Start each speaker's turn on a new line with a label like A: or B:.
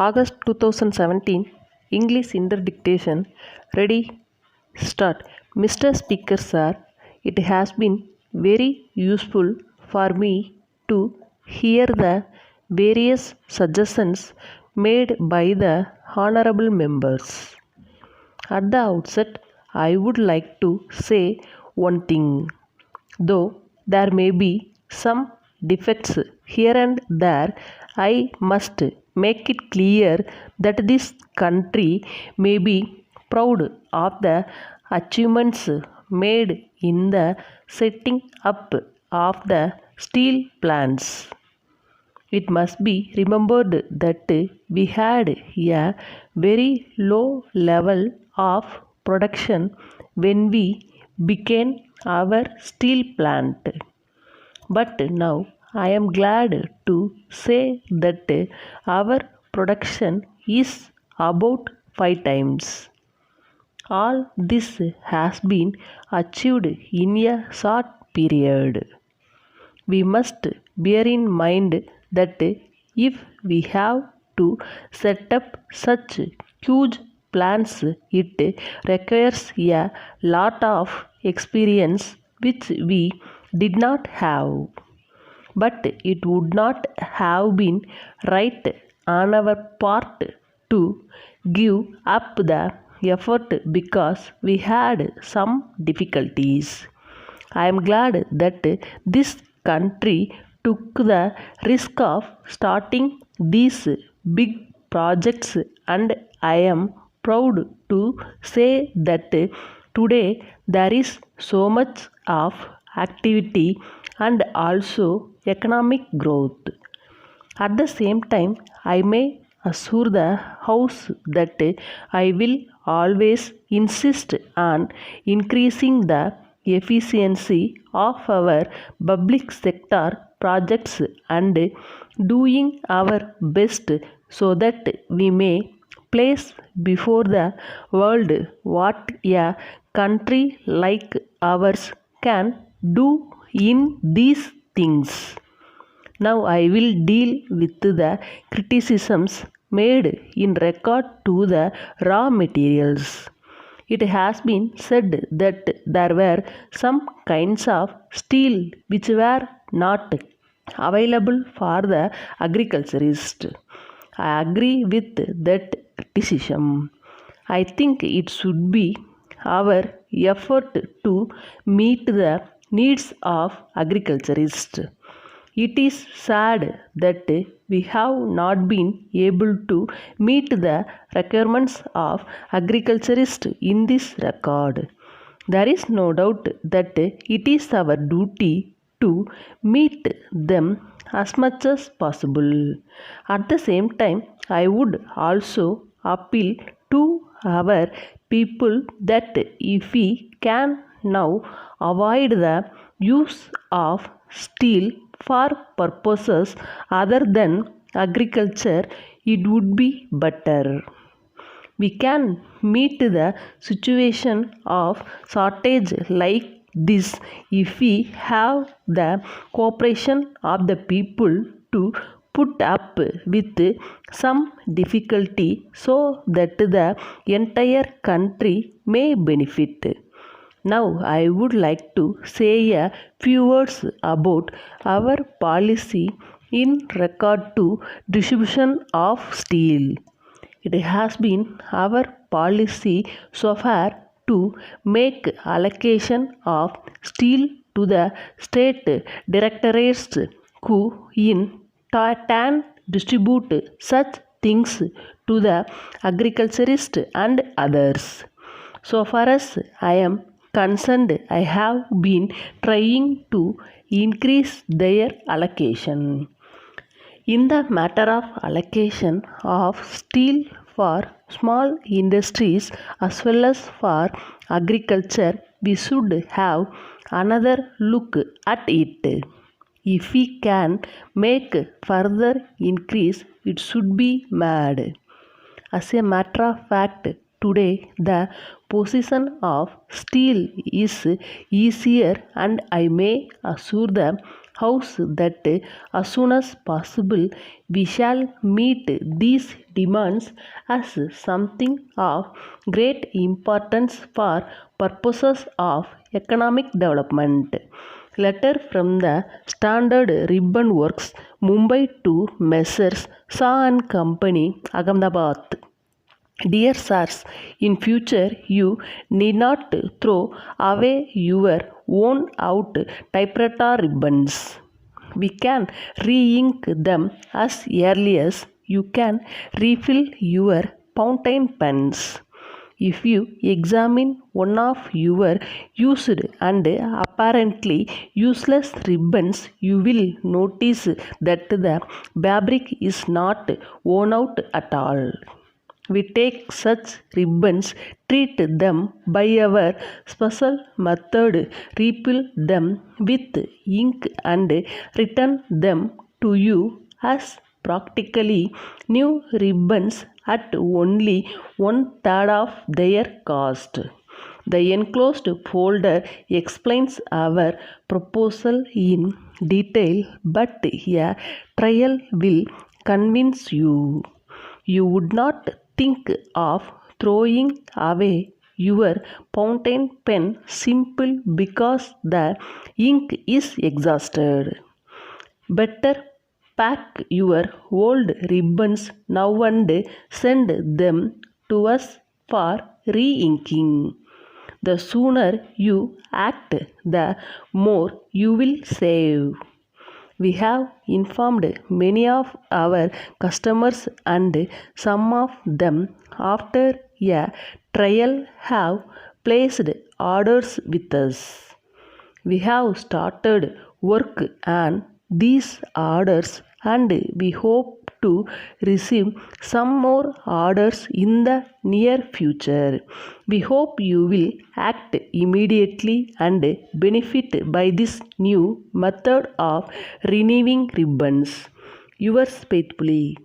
A: August 2017 English Interdictation. Ready? Start. Mr. Speaker Sir, it has been very useful for me to hear the various suggestions made by the honorable members. At the outset, I would like to say one thing. Though there may be some defects here and there, I must make it clear that this country may be proud of the achievements made in the setting up of the steel plants. It must be remembered that we had a very low level of production when we began our steel plant. But now I am glad to say that our production is about 5 times. All this has been achieved in a short period. We must bear in mind that if we have to set up such huge plans, it requires a lot of experience which we did not have. But it would not have been right on our part to give up the effort because we had some difficulties. I am glad that this country took the risk of starting these big projects, and I am proud to say that today there is so much of activity and also economic growth. At the same time, I may assure the House that I will always insist on increasing the efficiency of our public sector projects and doing our best so that we may place before the world what a country like ours can do in these things. Now I will deal with the criticisms made in regard to the raw materials. It has been said that there were some kinds of steel which were not available for the agriculturist. I agree with that criticism. I think it should be our effort to meet the needs of agriculturists. It is sad that we have not been able to meet the requirements of agriculturists in this regard. There is no doubt that it is our duty to meet them as much as possible. At the same time, I would also appeal to our people that if we can now avoid the use of steel for purposes other than agriculture, it would be better. We can meet the situation of shortage like this if we have the cooperation of the people to put up with some difficulty so that the entire country may benefit. Now I would like to say a few words about our policy in regard to distribution of steel. It has been our policy so far to make allocation of steel to the state directorates who in turn distribute such things to the agriculturists and others. So far as I am concerned, I have been trying to increase their allocation. In the matter of allocation of steel for small industries as well as for agriculture, we should have another look at it. If we can make further increase, it should be made. As a matter of fact, today the position of steel is easier, and I may assure the house that as soon as possible we shall meet these demands as something of great importance for purposes of economic development. Letter from the Standard Ribbon Works, Mumbai to Messrs. Shah and Company, Ahmedabad. Dear sirs, in future you need not throw away your worn out typewriter ribbons. We can re-ink them as early as you can refill your fountain pens. If you examine one of your used and apparently useless ribbons, you will notice that the fabric is not worn out at all. We take such ribbons, treat them by our special method, refill them with ink and return them to you as practically new ribbons at only 1/3 of their cost. The enclosed folder explains our proposal in detail, but a trial will convince you. You would not think of throwing away your fountain pen simply because the ink is exhausted. Better pack your old ribbons now and send them to us for re-inking. The sooner you act, the more you will save. We have informed many of our customers and some of them after a trial have placed orders with us. We have started work on these orders and we hope to receive some more orders in the near future. We hope you will act immediately and benefit by this new method of renewing ribbons. Yours faithfully.